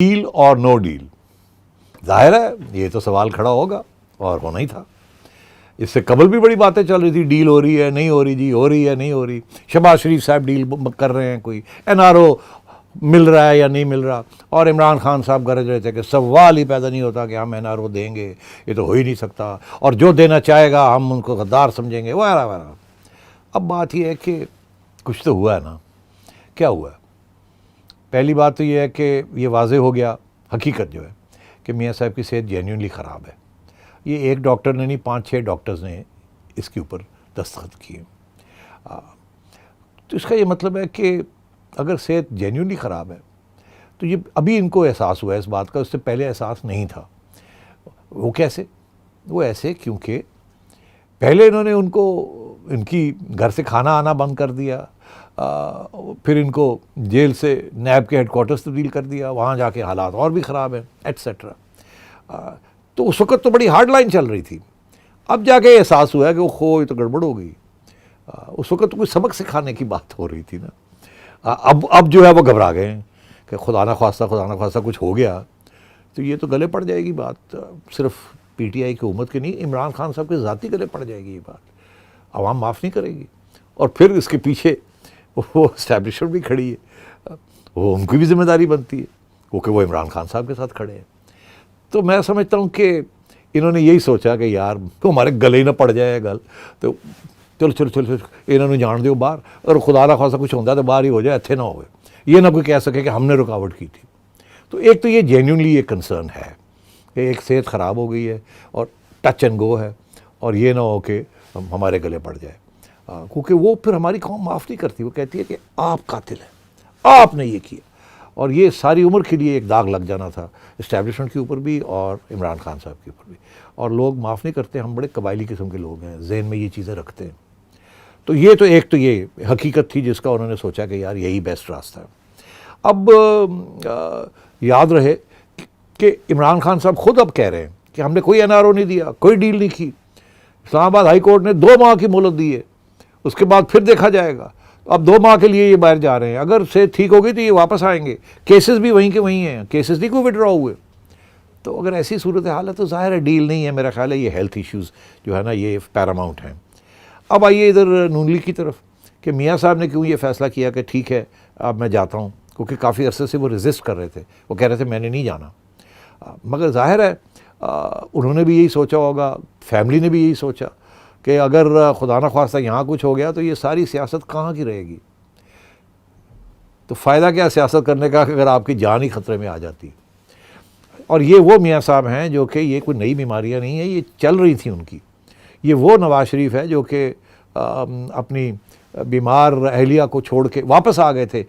Deal اور know deal, ظاہر ہے یہ تو سوال کھڑا ہوگا اور ہونا ہی تھا۔ اس سے قبل بھی بڑی باتیں چل رہی تھی، ڈیل ہو رہی ہے نہیں ہو رہی، جی ہو رہی ہے نہیں ہو رہی، شہباز شریف صاحب ڈیل کر رہے ہیں، کوئی این آر او مل رہا ہے یا نہیں مل رہا، اور عمران خان صاحب گرج رہے تھے کہ سوال ہی پیدا نہیں ہوتا کہ ہم این آر او دیں گے، یہ تو ہو ہی نہیں سکتا، اور جو دینا چاہے گا ہم ان کو غدار سمجھیں گے وغیرہ وغیرہ۔ اب بات یہ ہے کہ کچھ تو ہوا ہے نا، کیا ہوا ہے؟ پہلی بات تو یہ ہے کہ یہ واضح ہو گیا حقیقت جو ہے کہ میاں صاحب کی صحت جینیونلی خراب ہے۔ یہ ایک ڈاکٹر نے نہیں، 5-6 ڈاکٹرز نے اس کے اوپر دستخط کیے۔ تو اس کا یہ مطلب ہے کہ اگر صحت جینیونلی خراب ہے تو یہ ابھی ان کو احساس ہوا ہے اس بات کا، اس سے پہلے احساس نہیں تھا۔ وہ کیسے؟ وہ ایسے کیونکہ پہلے انہوں نے ان کو ان کی گھر سے کھانا آنا بند کر دیا، پھر ان کو جیل سے نیب کے ہیڈ کوارٹرز تبدیل کر دیا، وہاں جا کے حالات اور بھی خراب ہیں ایٹسیٹرا۔ تو اس وقت تو بڑی ہارڈ لائن چل رہی تھی، اب جا کے احساس ہوا ہے کہ وہ یہ تو گڑبڑ ہو گئی۔ اس وقت تو کوئی سبق سکھانے کی بات ہو رہی تھی نا، اب جو ہے وہ گھبرا گئے ہیں کہ خدا نہ خواستہ کچھ ہو گیا تو یہ تو گلے پڑ جائے گی بات، صرف پی ٹی آئی کی حکومت کی نہیں، عمران خان صاحب کے ذاتی گلے پڑ جائے گی یہ بات، عوام معاف نہیں کرے گی، اور پھر اس کے پیچھے وہ اسٹیبلشمنٹ بھی کھڑی ہے، وہ ان کی بھی ذمہ داری بنتی ہے کیونکہ وہ عمران خان صاحب کے ساتھ کھڑے ہیں۔ تو میں سمجھتا ہوں کہ انہوں نے یہی سوچا کہ یار تو ہمارے گلے ہی نہ پڑ جائے گل، تو چلو انہوں نے جان دیو باہر، اور خدا نہ خواستہ کچھ ہوتا ہے تو باہر ہی ہو جائے، اتھے نہ ہوئے، یہ نہ کوئی کہہ سکے کہ ہم نے رکاوٹ کی تھی۔ تو ایک تو یہ جینیونلی یہ کنسرن ہے کہ ایک صحت خراب ہو گئی ہے اور ٹچ اینڈ گو ہے، اور یہ نہ ہو کہ ہمارے گلے پڑ جائے، کیونکہ وہ پھر ہماری قوم معاف نہیں کرتی، وہ کہتی ہے کہ آپ قاتل ہیں، آپ نے یہ کیا، اور یہ ساری عمر کے لیے ایک داغ لگ جانا تھا اسٹیبلشمنٹ کے اوپر بھی اور عمران خان صاحب کے اوپر بھی، اور لوگ معاف نہیں کرتے، ہم بڑے قبائلی قسم کے لوگ ہیں، ذہن میں یہ چیزیں رکھتے ہیں۔ تو یہ تو ایک تو یہ حقیقت تھی جس کا انہوں نے سوچا کہ یار یہی بیسٹ راستہ ہے۔ اب یاد رہے کہ عمران خان صاحب خود اب کہہ رہے ہیں کہ ہم نے کوئی این آر او نہیں دیا، کوئی ڈیل نہیں کی، اسلام آباد ہائی کورٹ نے 2 ماہ کی مہلت دی ہے، اس کے بعد پھر دیکھا جائے گا۔ اب 2 ماہ کے لیے یہ باہر جا رہے ہیں، اگر سے ٹھیک ہوگی تو یہ واپس آئیں گے، کیسز بھی وہیں کے وہیں ہیں، کیسز نہیں کوئی وڈرا ہوئے۔ تو اگر ایسی صورتحال ہے تو ظاہر ہے ڈیل نہیں ہے، میرا خیال ہے یہ ہیلتھ ایشوز جو ہے نا یہ پیراماؤنٹ ہیں۔ اب آئیے ادھر نون لیگ کی طرف کہ میاں صاحب نے کیوں یہ فیصلہ کیا کہ ٹھیک ہے اب میں جاتا ہوں، کیونکہ کافی عرصے سے وہ ریزسٹ کر رہے تھے، وہ کہہ رہے تھے میں نے نہیں جانا، مگر ظاہر ہے انہوں نے بھی یہی سوچا ہوگا، فیملی نے بھی یہی سوچا کہ اگر خدا نہ خواستہ یہاں کچھ ہو گیا تو یہ ساری سیاست کہاں کی رہے گی، تو فائدہ کیا سیاست کرنے کا اگر آپ کی جان ہی خطرے میں آ جاتی۔ اور یہ وہ میاں صاحب ہیں جو کہ یہ کوئی نئی بیماریاں نہیں ہیں، یہ چل رہی تھیں ان کی، یہ وہ نواز شریف ہے جو کہ اپنی بیمار اہلیہ کو چھوڑ کے واپس آ گئے تھے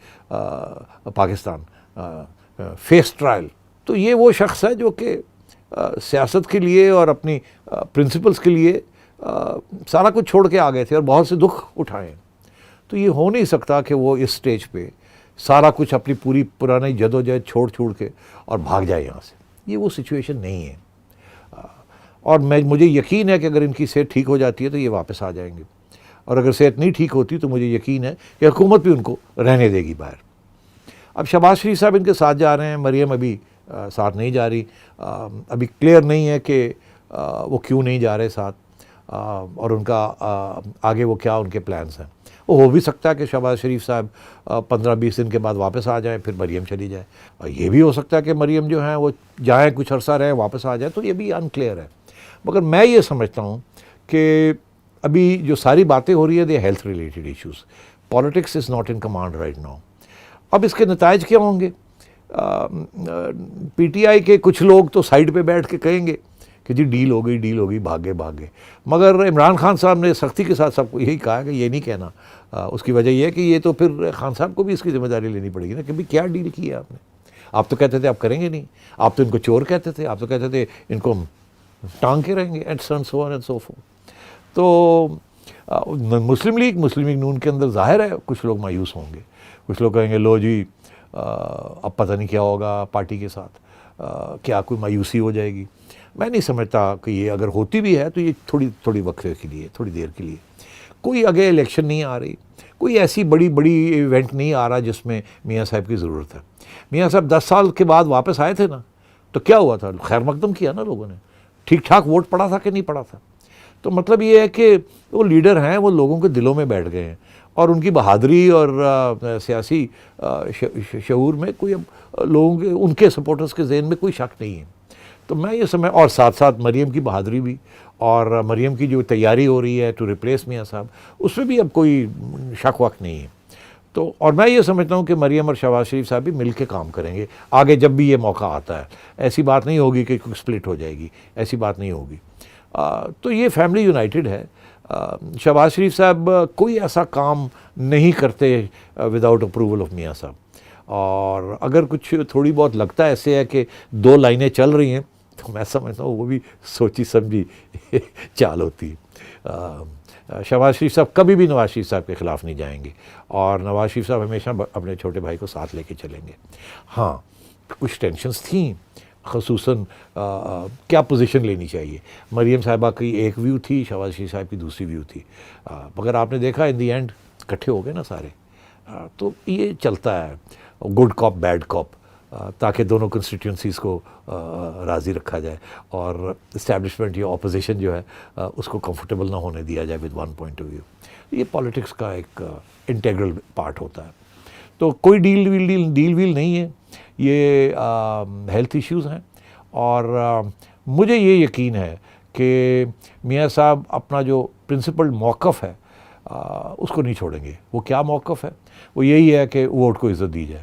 پاکستان فیس ٹرائل۔ تو یہ وہ شخص ہے جو کہ سیاست کے لیے اور اپنی پرنسپلز کے لیے سارا کچھ چھوڑ کے آ گئے تھے اور بہت سے دکھ اٹھائے ہیں۔ تو یہ ہو نہیں سکتا کہ وہ اس سٹیج پہ سارا کچھ اپنی پوری پرانی جدوجہد چھوڑ کے اور بھاگ جائے یہاں سے، یہ وہ سچویشن نہیں ہے۔ اور مجھے یقین ہے کہ اگر ان کی صحت ٹھیک ہو جاتی ہے تو یہ واپس آ جائیں گے، اور اگر صحت نہیں ٹھیک ہوتی تو مجھے یقین ہے کہ حکومت بھی ان کو رہنے دے گی باہر۔ اب شہباز شریف صاحب ان کے ساتھ جا رہے ہیں، مریم ابھی ساتھ نہیں جا رہی، ابھی کلیئر نہیں ہے کہ وہ کیوں نہیں جا رہے ساتھ، اور ان کا آگے وہ کیا ان کے پلانز ہیں۔ وہ ہو بھی سکتا ہے کہ شہباز شریف صاحب 15-20 دن کے بعد واپس آ جائیں، پھر مریم چلی جائے، اور یہ بھی ہو سکتا ہے کہ مریم جو ہیں وہ جائیں کچھ عرصہ رہیں واپس آ جائیں، تو یہ بھی انکلیئر ہے۔ مگر میں یہ سمجھتا ہوں کہ ابھی جو ساری باتیں ہو رہی ہیں the health related issues, politics is not in command right now. اب اس کے نتائج کیا ہوں گے؟ پی ٹی آئی کے کچھ لوگ تو سائڈ پہ بیٹھ کے کہیں گے کہ جی ڈیل ہو گئی بھاگے، مگر عمران خان صاحب نے سختی کے ساتھ سب کو یہی کہا کہ یہ نہیں کہنا۔ اس کی وجہ یہ ہے کہ یہ تو پھر خان صاحب کو بھی اس کی ذمہ داری لینی پڑے گی نا کہ بھی کیا ڈیل کی ہے آپ نے، آپ تو کہتے تھے آپ کریں گے نہیں، آپ تو ان کو چور کہتے تھے، آپ تو کہتے تھے ان کو ٹانگ کے رہیں گے and so on and so forth. تو مسلم لیگ نون کے اندر ظاہر ہے کچھ لوگ مایوس ہوں گے، کچھ لوگ کہیں گے لو جی اب پتہ نہیں کیا ہوگا پارٹی کے ساتھ، کیا کوئی مایوسی ہو جائے گی۔ میں نہیں سمجھتا کہ یہ اگر ہوتی بھی ہے تو یہ تھوڑی وقفے کے لیے، تھوڑی دیر کے لیے، کوئی آگے الیکشن نہیں آ رہی، کوئی ایسی بڑی ایونٹ نہیں آ رہا جس میں میاں صاحب کی ضرورت ہے۔ میاں صاحب 10 سال کے بعد واپس آئے تھے نا، تو کیا ہوا تھا؟ خیر مقدم کیا نا لوگوں نے، ٹھیک ٹھاک ووٹ پڑا تھا کہ نہیں پڑا تھا؟ تو مطلب یہ ہے کہ وہ لیڈر ہیں، وہ لوگوں کے دلوں میں بیٹھ گئے ہیں، اور ان کی بہادری اور سیاسی شعور میں کوئی اب لوگوں کے، ان کے سپورٹرز کے ذہن میں کوئی شک نہیں ہے. تو میں یہ سمجھ، اور ساتھ ساتھ مریم کی بہادری بھی، اور مریم کی جو تیاری ہو رہی ہے ٹو ریپلیس میاں صاحب، اس میں بھی اب کوئی شک وق نہیں ہے. تو اور میں یہ سمجھتا ہوں کہ مریم اور شہباز شریف صاحب بھی مل کے کام کریں گے آگے جب بھی یہ موقع آتا ہے. ایسی بات نہیں ہوگی کہ کوئی سپلٹ ہو جائے گی، ایسی بات نہیں ہوگی. تو یہ فیملی یونائٹڈ ہے. شہباز شریف صاحب کوئی ایسا کام نہیں کرتے وداؤٹ اپروول آف میاں صاحب، اور اگر کچھ تھوڑی بہت لگتا ہے ایسے ہے کہ 2 لائنیں چل رہی ہیں، تو میں سمجھتا ہوں وہ بھی سوچی سمجھی چال ہوتی ہے. شہباز شریف صاحب کبھی بھی نواز شریف صاحب کے خلاف نہیں جائیں گے، اور نواز شریف صاحب ہمیشہ اپنے چھوٹے بھائی کو ساتھ لے کے چلیں گے. ہاں کچھ ٹینشنز تھیں، خصوصاً کیا پوزیشن لینی چاہیے. مریم صاحبہ کی ایک ویو تھی، شہباز شریف صاحب کی دوسری ویو تھی، مگر آپ نے دیکھا ان دی اینڈ اکٹھے ہو گئے نا سارے. تو یہ چلتا ہے گڈ کاپ بیڈ کاپ، تاکہ دونوں کنسٹیٹوئنسیز کو راضی رکھا جائے، اور اسٹیبلشمنٹ یا اپوزیشن جو ہے اس کو کمفرٹیبل نہ ہونے دیا جائے with one point of view. یہ پالیٹکس کا ایک انٹیگرل پارٹ ہوتا ہے. تو کوئی ڈیل ویل نہیں ہے، یہ ہیلتھ ایشوز ہیں. اور مجھے یہ یقین ہے کہ میاں صاحب اپنا جو پرنسپل موقف ہے اس کو نہیں چھوڑیں گے. وہ کیا موقف ہے؟ وہ یہی ہے کہ ووٹ کو عزت دی جائے.